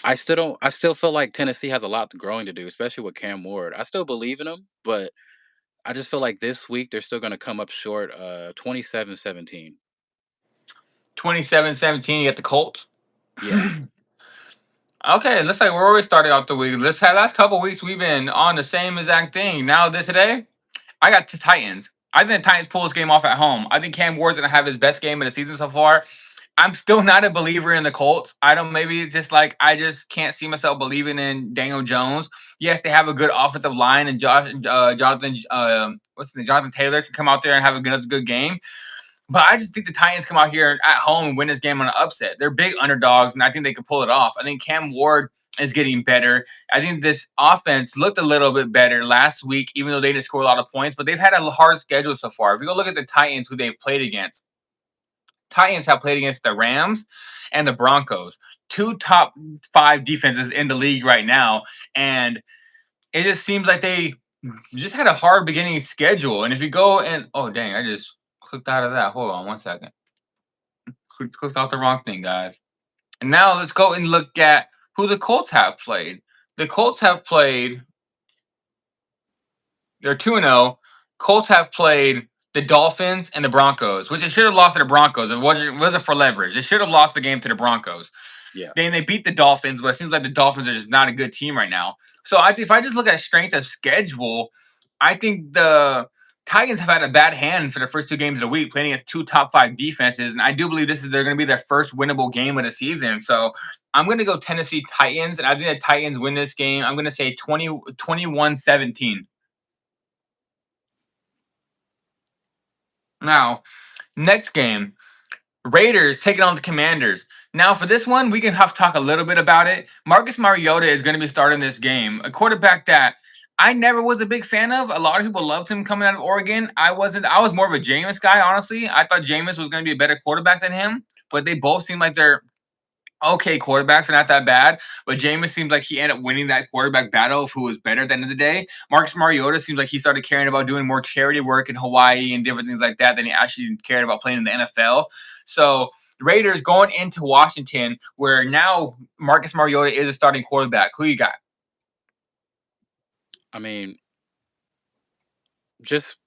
I still don't. I still feel like Tennessee has a lot to growing to do, especially with Cam Ward. I still believe in him, but I just feel like this week they're still going to come up short. 27-17. 27-17, you get the Colts. Yeah. Okay, let's say we're already starting out the week. Let's have last couple weeks we've been on the same exact thing. Now this today, I got the Titans. I think the Titans pull this game off at home. I think Cam Ward's gonna have his best game of the season so far. I'm still not a believer in the Colts. I don't. Maybe it's just like I just can't see myself believing in Daniel Jones. Yes, they have a good offensive line, and Jonathan, Jonathan Taylor can come out there and have a good game. But I just think the Titans come out here at home and win this game on an upset. They're big underdogs, and I think they can pull it off. I think Cam Ward is getting better. I think this offense looked a little bit better last week, even though they didn't score a lot of points. But they've had a hard schedule so far. If you go look at the Titans, who they've played against, Titans have played against the Rams and the Broncos, two top 5 defenses in the league right now. And it just seems like they just had a hard beginning schedule. And if you go and, oh, dang, I just clicked out of that. Hold on one second. Clicked out the wrong thing, guys. And now let's go and look at who the Colts have played. The Colts have played, they're 2-0. Colts have played the Dolphins and the Broncos, which they should have lost to the Broncos. It wasn't for leverage. They should have lost the game to the Broncos. Yeah. Then they beat the Dolphins, but it seems like the Dolphins are just not a good team right now. So if I just look at strength of schedule, I think the Titans have had a bad hand for the first 2 games of the week, playing against 2 top 5 defenses, and I do believe they're going to be their first winnable game of the season. So I'm going to go Tennessee Titans, and I think the Titans win this game. I'm going to say 21-17. Now, next game, Raiders taking on the Commanders. Now, for this one, we can have talk a little bit about it. Marcus Mariota is going to be starting this game. A quarterback that I never was a big fan of. A lot of people loved him coming out of Oregon. I wasn't. I was more of a Jameis guy, honestly. I thought Jameis was going to be a better quarterback than him, but they both seem like they're okay quarterbacks are not that bad, but Jameis seems like he ended up winning that quarterback battle of who was better at the end of the day. Marcus Mariota seems like he started caring about doing more charity work in Hawaii and different things like that than he actually cared about playing in the NFL. So the Raiders going into Washington, where now Marcus Mariota is a starting quarterback. Who you got? I mean, just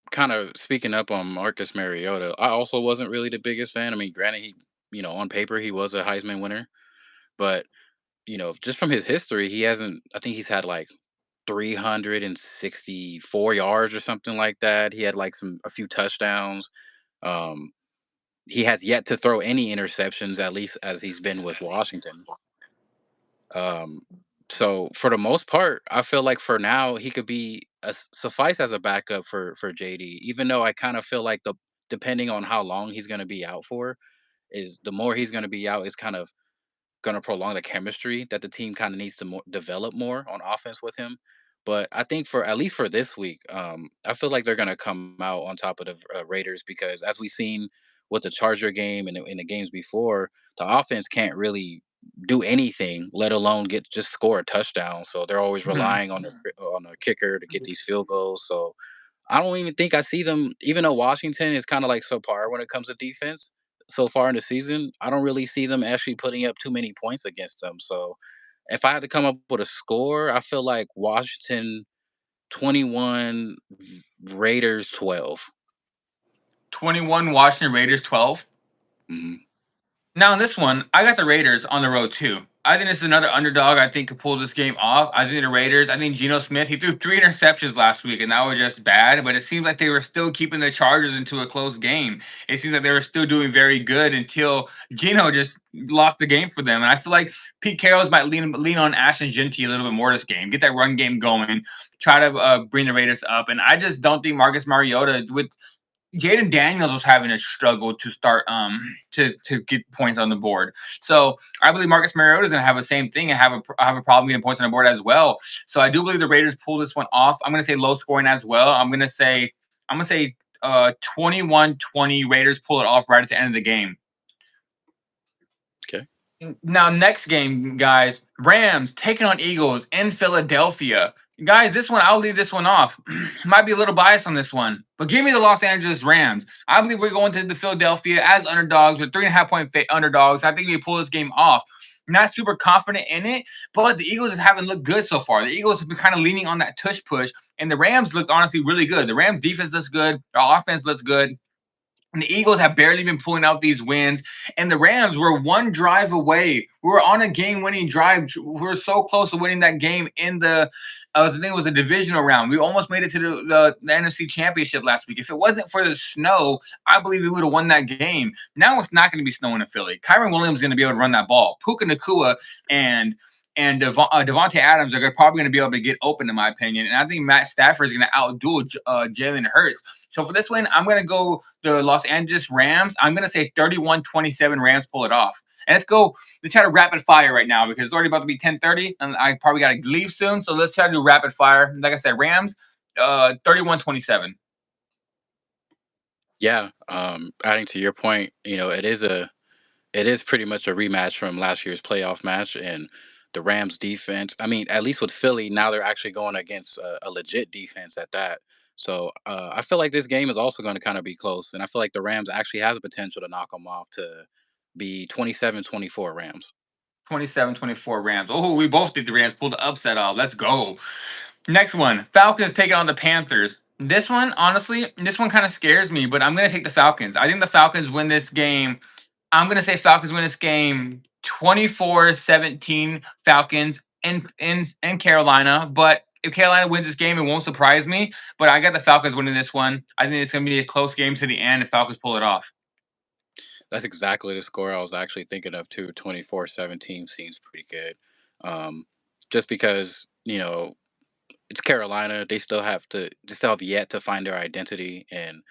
kind of speaking up on Marcus Mariota, I also wasn't really the biggest fan. I mean, granted, on paper, he was a Heisman winner, but just from his history, he hasn't. I think he's had like 364 yards or something like that. He had like a few touchdowns. Um, he has yet to throw any interceptions, at least as he's been with Washington. Um, so for the most part, I feel like for now he could be suffice as a backup for JD. Even though I kind of feel like depending on how long he's going to be out for, is the more he's going to be out is kind of gonna prolong the chemistry that the team kind of needs to develop more on offense with him. But I think for at least for this week, I feel like they're gonna come out on top of the Raiders because as we've seen with the Charger game and in the games before, the offense can't really do anything, let alone get just score a touchdown. So they're always Mhm. relying on on a kicker to get these field goals. So I don't even think I see them, even though Washington is kind of like subpar when it comes to defense so far in the season. I don't really see them actually putting up too many points against them. So if I had to come up with a score, I feel like Washington 21, Raiders 12. 21 Washington Raiders 12. Mhm. Now, in this one, I got the Raiders on the road too. I think this is another underdog I think could pull this game off. I think the Raiders, I think Geno Smith, he threw 3 interceptions last week, and that was just bad. But it seemed like they were still keeping the Chargers into a close game. It seems like they were still doing very good until Geno just lost the game for them. And I feel like Pete Carroll's might lean on Ashton Genty a little bit more this game, get that run game going, try to bring the Raiders up. And I just don't think Marcus Mariota, with Jaden Daniels, was having a struggle to start to get points on the board. So I believe Marcus Mariota is going to have the same thing and have a problem getting points on the board as well. So I do believe the Raiders pull this one off. I'm going to say low scoring as well. I'm going to say 21-20 Raiders pull it off right at the end of the game. Okay. Now, next game, guys, Rams taking on Eagles in Philadelphia. Guys, this one, I'll leave this one off. Might be a little biased on this one, but give me the Los Angeles Rams. I believe we're going to the Philadelphia as underdogs with 3.5 point underdogs. I think we pull this game off. Not super confident in it, but the Eagles just haven't looked good so far. The Eagles have been kind of leaning on that tush push, and the Rams look honestly really good. The Rams defense looks good. Their offense looks good. And the Eagles have barely been pulling out these wins. And the Rams were one drive away. We were on a game winning drive. We were so close to winning that game in I think it was a divisional round. We almost made it to the NFC Championship last week. If it wasn't for the snow, I believe we would have won that game. Now it's not going to be snowing in Philly. Kyron Williams is going to be able to run that ball. Puka Nakua and Devontae Adams are probably going to be able to get open, in my opinion. And I think Matt Stafford is going to outduel Jalen Hurts. So for this one, I'm going to go the Los Angeles Rams. I'm going to say 31-27 Rams pull it off. And let's try to rapid fire right now because it's already about to be 10:30 and I probably got to leave soon. So let's try to do rapid fire. Like I said, Rams 31-27. Yeah. Adding to your point, it is pretty much a rematch from last year's playoff match, and the Rams defense. I mean, at least with Philly, now they're actually going against a legit defense at that. So I feel like this game is also going to kind of be close, and I feel like the Rams actually has the potential to knock them off to be 27-24 Rams. 27-24 Rams. Oh, we both did the Rams pull the upset off. Let's go. Next one, Falcons taking on the Panthers. This one, honestly, this one kind of scares me, but I'm going to take the Falcons. I think the Falcons win this game. I'm going to say Falcons win this game 24-17 Falcons in Carolina, but if Carolina wins this game, it won't surprise me, but I got the Falcons winning this one. I think it's going to be a close game to the end if Falcons pull it off. That's exactly the score I was actually thinking of too. 24-17 seems pretty good. Um, just because it's Carolina. They still have yet to find their identity. And,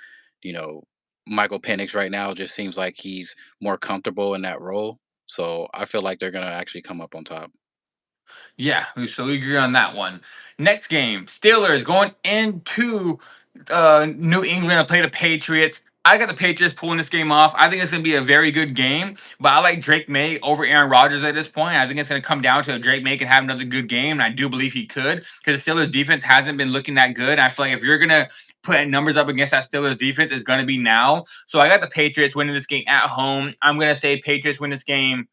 you know, Michael Penix right now just seems like he's more comfortable in that role. So I feel like they're going to actually come up on top. Yeah, so we agree on that one. Next game, Steelers going into New England to play the Patriots. I got the Patriots pulling this game off. I think it's going to be a very good game, but I like Drake May over Aaron Rodgers at this point. I think it's going to come down to if Drake May can have another good game, and I do believe he could because the Steelers defense hasn't been looking that good. I feel like if you're going to put numbers up against that Steelers defense, it's going to be now. So I got the Patriots winning this game at home. I'm going to say Patriots win this game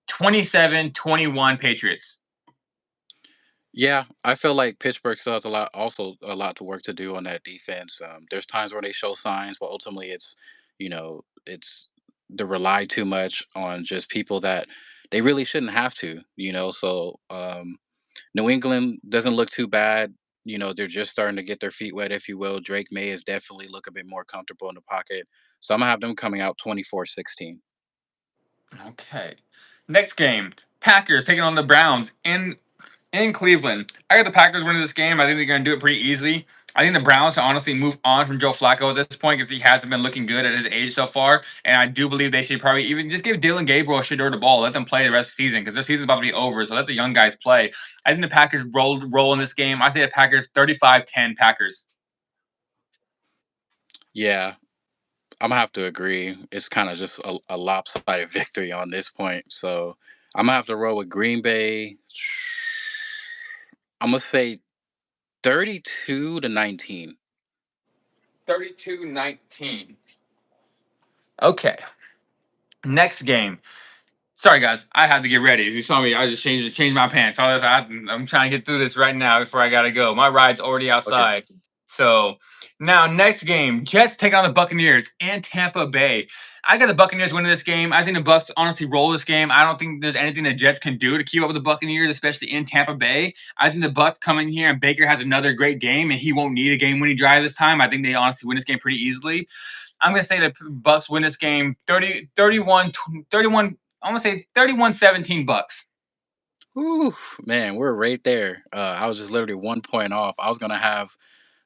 27-21 Patriots. Yeah, I feel like Pittsburgh still has also a lot to work to do on that defense. There's times where they show signs, but ultimately it's they rely too much on just people that they really shouldn't have to. So New England doesn't look too bad. They're just starting to get their feet wet, if you will. Drake May is definitely look a bit more comfortable in the pocket. So I'm gonna have them coming out 24-16. Okay. Next game, Packers taking on the Browns in Cleveland. I got the Packers winning this game. I think they're going to do it pretty easily. I think the Browns honestly move on from Joe Flacco at this point because he hasn't been looking good at his age so far. And I do believe they should probably even just give Dylan Gabriel a Shador the ball, let them play the rest of the season because their season's about to be over. So let the young guys play. I think the Packers roll in this game. I say the Packers 35-10 Packers. Yeah, I'm gonna have to agree. It's kind of just a lopsided victory on this point. So I'm gonna have to roll with Green Bay. I'm gonna say 32-19. 32-19. Okay. Next game. Sorry, guys. I had to get ready. If you saw me, I just changed my pants. I'm trying to get through this right now before I gotta go. My ride's already Okay. outside. So now, next game, Jets take on the Buccaneers in Tampa Bay. I got the Buccaneers winning this game. I think the Bucks honestly roll this game. I don't think there's anything the Jets can do to keep up with the Buccaneers, especially in Tampa Bay. I think the Bucks come in here and Baker has another great game, and he won't need a game-winning drive this time. I think they honestly win this game pretty easily. I'm going to say the Bucks win this game 31. I'm going to say 31-17 Bucks. Ooh, man, we're right there. I was just literally 1 point off. I was gonna have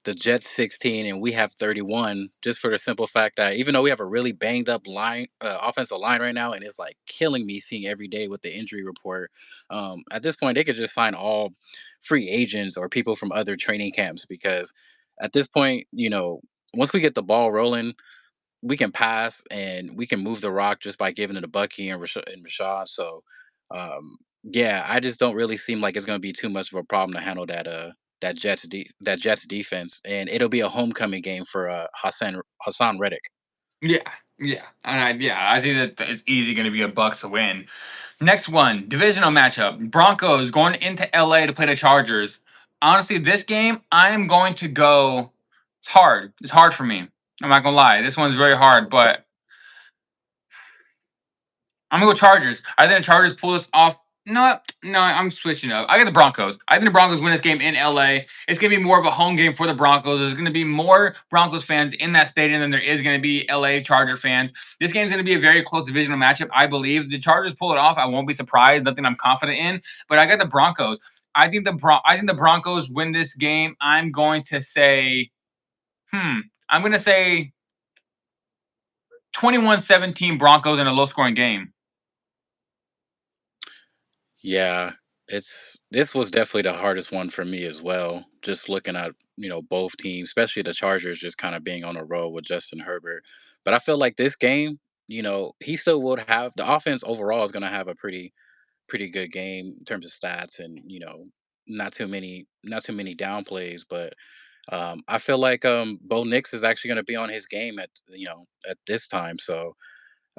the Jets 16 and we have 31, just for the simple fact that even though we have a really banged up line, offensive line right now, and it's like killing me seeing every day with the injury report. At this point, they could just sign all free agents or people from other training camps because at this point, once we get the ball rolling, we can pass and we can move the rock just by giving it to Bucky and Rashad. So, yeah, I just don't really seem like it's going to be too much of a problem to handle that Jets defense, and it'll be a homecoming game for Hassan Reddick. Yeah, yeah, I think that it's easy going to be a Bucks win. Next one, divisional matchup: Broncos going into LA to play the Chargers. Honestly, this game I am going to go. It's hard. It's hard for me. I'm not gonna lie. This one's very hard, but I'm gonna go Chargers. I think the Chargers pull this off. No, no, I'm switching up. I got the Broncos. I think the Broncos win this game in LA. It's gonna be more of a home game for the Broncos. There's gonna be more Broncos fans in that stadium than there is gonna be LA Charger fans. This game's gonna be a very close divisional matchup. I believe the Chargers pull it off. I won't be surprised. Nothing I'm confident in. But I got the Broncos. I think the Broncos win this game. I'm going to say, I'm gonna say 21-17 Broncos in a low scoring game. Yeah, this was definitely the hardest one for me as well. Just looking at both teams, especially the Chargers, just kind of being on a roll with Justin Herbert. But I feel like this game, he still would have the offense overall is going to have a pretty good game in terms of stats and not too many down plays. But I feel like Bo Nix is actually going to be on his game at this time. So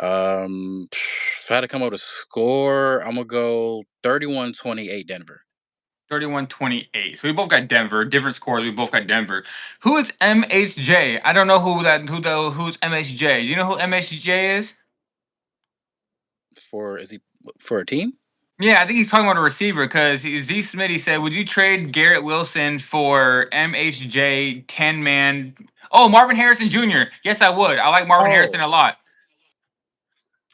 if I had to come up with a score, I'm gonna go 31-28 Denver. 31-28. So we both got Denver. Different scores. We both got Denver. Who is MHJ? I don't know who's MHJ. Do you know who MHJ is? Is he for a team? Yeah, I think he's talking about a receiver because Z Smitty said, "Would you trade Garrett Wilson for MHJ 10 man?" Oh, Marvin Harrison Jr. Yes, I would. I like Marvin Harrison Oh, a lot.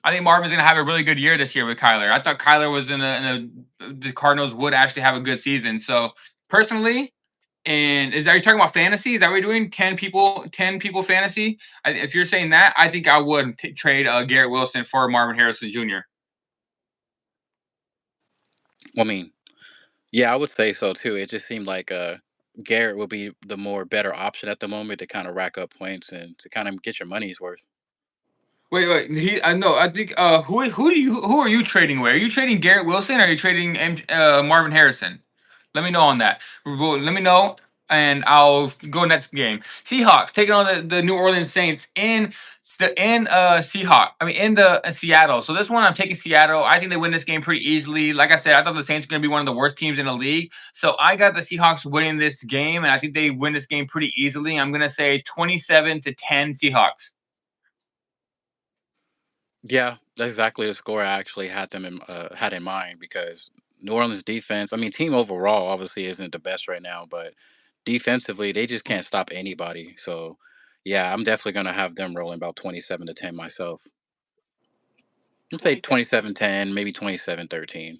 I think Marvin's gonna have a really good year this year with Kyler. I thought Kyler was the Cardinals would actually have a good season. So personally, and are you talking about fantasy? Is that what we're doing? 10 people fantasy. If you're saying that, I think I would trade Garrett Wilson for Marvin Harrison Jr. I mean, yeah, I would say so too. It just seemed like Garrett would be the more better option at the moment to kind of rack up points and to kind of get your money's worth. Wait. I know. I think who are you trading with? Are you trading Garrett Wilson or are you trading Marvin Harrison? Let me know on that. Let me know, and I'll go next game. Seahawks taking on the New Orleans Saints in the Seattle. So this one I'm taking Seattle. I think they win this game pretty easily. Like I said, I thought the Saints were going to be one of the worst teams in the league. So I got the Seahawks winning this game, and I think they win this game pretty easily. I'm going to say 27-10 Seahawks. Yeah, that's exactly the score I actually had in mind because New Orleans defense. I mean, team overall obviously isn't the best right now, but defensively they just can't stop anybody. So, yeah, I'm definitely gonna have them rolling about 27-10 myself. I'd say 27. 27-10, maybe 27-13.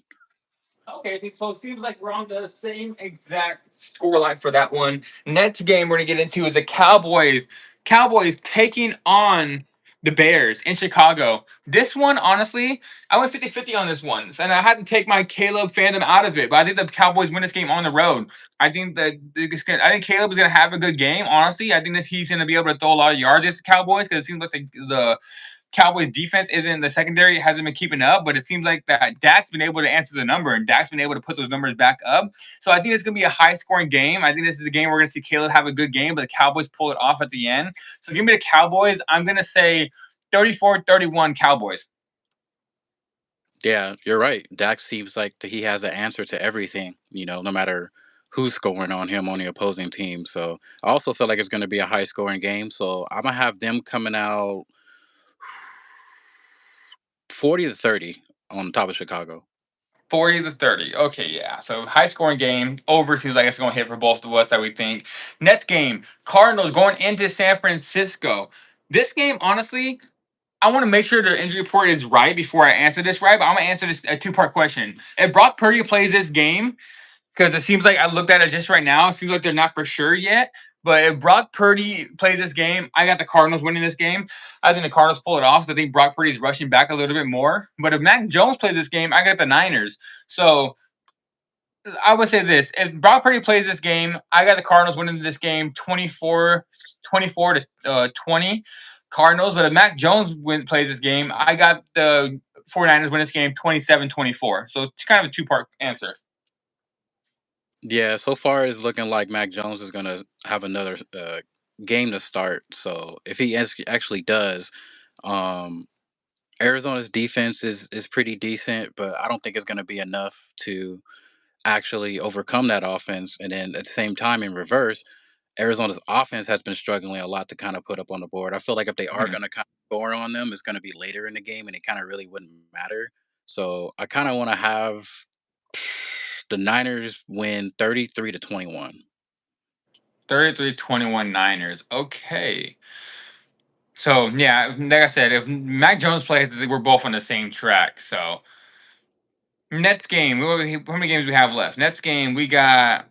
Okay, so it seems like we're on the same exact scoreline for that one. Next game we're gonna get into is the Cowboys. Cowboys taking on the Bears in Chicago. This one, honestly, I went 50-50 on this one. And I had to take my Caleb fandom out of it. But I think the Cowboys win this game on the road. I think I think Caleb is gonna have a good game, honestly. I think that he's gonna be able to throw a lot of yards against the Cowboys because it seems like the Cowboys defense isn't the secondary hasn't been keeping up, but it seems like that Dak's been able to answer the number and Dak's been able to put those numbers back up. So I think it's gonna be a high scoring game. I think this is a game we're gonna see Caleb have a good game, but the Cowboys pull it off at the end. So give me the Cowboys. I'm gonna say 34-31 Cowboys. Yeah, you're right. Dax seems like he has the answer to everything, no matter who's scoring on him on the opposing team. So I also feel like it's going to be a high scoring game. So I'm going to have them coming out 40-30 on top of Chicago. 40-30. Okay, yeah. So high scoring game. Over seems like it's going to hit for both of us that we think. Next game, Cardinals going into San Francisco. This game, honestly, I want to make sure the injury report is right before I answer this right, but I'm gonna answer this a two-part question. If Brock Purdy plays this game, because it seems like I looked at it just right now, it seems like they're not for sure yet. But if Brock Purdy plays this game, I got the Cardinals winning this game. I think the Cardinals pull it off. So I think Brock Purdy is rushing back a little bit more. But if Mac Jones plays this game, I got the Niners. So I would say this: if Brock Purdy plays this game, I got the Cardinals winning this game 24-20 Cardinals. But if Mac Jones plays this game, I got the 49ers win this game 27-24. So it's kind of a two-part answer. Yeah, so far it's looking like Mac Jones is going to have another game to start. So if he actually does, um, Arizona's defense is pretty decent, but I don't think it's going to be enough to actually overcome that offense. And then at the same time, in reverse, Arizona's offense has been struggling a lot to kind of put up on the board. I feel like if they are Mhm. going to kind of score on them, it's going to be later in the game, and it kind of really wouldn't matter. So I kind of want to have the Niners win 33-21. 33-21 Niners. Okay. So yeah, like I said, if Mac Jones plays, I think we're both on the same track. So Nets game. How many games we have left? Nets game. We got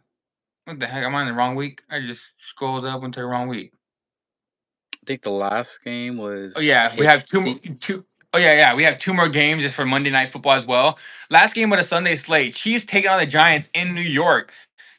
what the heck? Am I in the wrong week? I just scrolled up into the wrong week. I think the last game Oh was yeah, we have KC. two. Oh yeah. We have two more games just for Monday Night Football as well. Last game of the Sunday slate: Chiefs taking on the Giants in New York.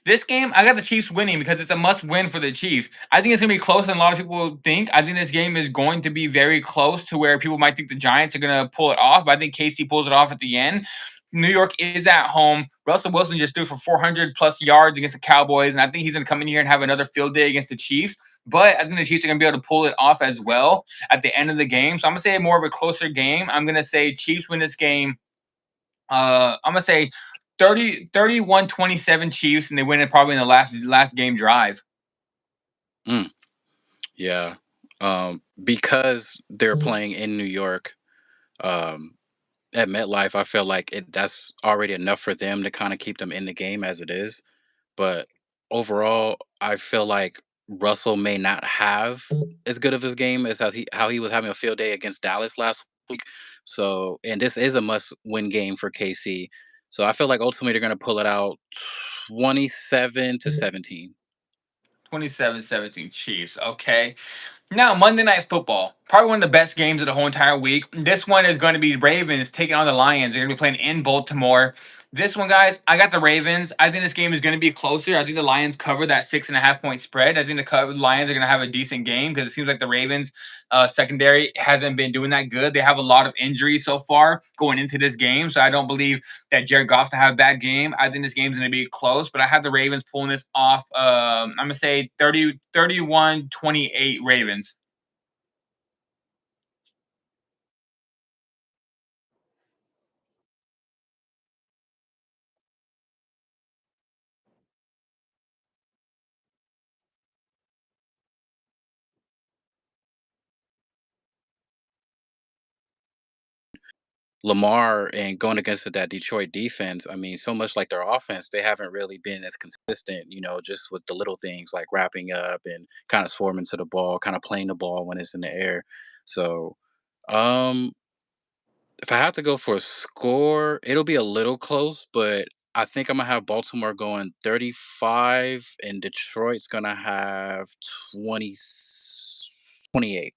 This game, I got the Chiefs winning because it's a must-win for the Chiefs. I think it's gonna be closer than a lot of people think. I think this game is going to be very close to where people might think the Giants are gonna pull it off, but I think KC pulls it off at the end. New York is at home. Russell Wilson just threw for 400 plus yards against the Cowboys, and I think he's going to come in here and have another field day against the Chiefs. But I think the Chiefs are going to be able to pull it off as well at the end of the game. So I'm going to say more of a closer game. I'm going to say Chiefs win this game. I'm going to say 31-27 Chiefs, and they win it probably in the last game drive. Mm, yeah, because they're playing in New York. Um, at MetLife, I feel like that's already enough for them to kind of keep them in the game as it is. But overall, I feel like Russell may not have as good of his game as how he was having a field day against Dallas last week. So, and this is a must-win game for KC. So I feel like ultimately they're going to pull it out 27-17. 27-17 Chiefs. Okay. Now, Monday Night Football, probably one of the best games of the whole entire week. This one is going to be Ravens taking on the Lions. They're going to be playing in Baltimore. This one, guys, I got the Ravens. I think this game is going to be closer. I think the Lions cover that 6.5 point spread. I think the Lions are going to have a decent game because it seems like the Ravens secondary hasn't been doing that good. They have a lot of injuries so far going into this game, so I don't believe that Jared Goff's going to have a bad game. I think this game's going to be close, but I have the Ravens pulling this off. I'm going to say 31-28 Ravens. Lamar and going against that Detroit defense, I mean, so much like their offense, they haven't really been as consistent, just with the little things like wrapping up and kind of swarming to the ball, kind of playing the ball when it's in the air. So, um, if I have to go for a score, it'll be a little close, but I think I'm gonna have Baltimore going 35, and Detroit's gonna have 20, 28.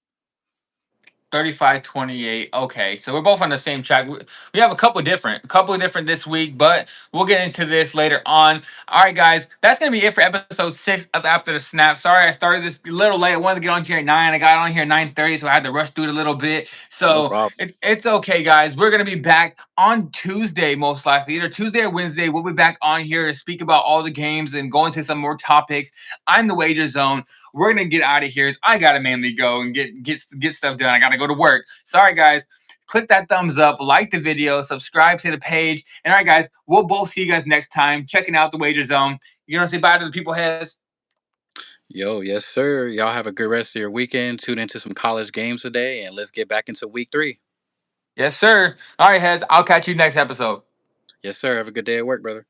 35-28. Okay, so we're both on the same track. We have a couple of different this week, but we'll get into this later on. All right, guys, that's gonna be it for episode 6 of After the Snap. Sorry, I started this a little late. I wanted to get on here at 9. I got on here at 9:30, so I had to rush through it a little bit. No So problem. it's okay, guys. We're gonna be back on Tuesday, most likely, either Tuesday or Wednesday. We'll be back on here to speak about all the games and go into some more topics. I'm the Wager Zone. We're gonna get out of here. I gotta mainly go and get stuff done. I gotta go to work. Sorry, guys. Click that thumbs up, like the video, subscribe to the page. And all right, guys, we'll both see you guys next time. Checking out the Wager Zone. You want to say bye to the people, Hez? Yo, yes, sir. Y'all have a good rest of your weekend. Tune into some college games today, and let's get back into week 3. Yes, sir. All right, Hez. I'll catch you next episode. Yes, sir. Have a good day at work, brother.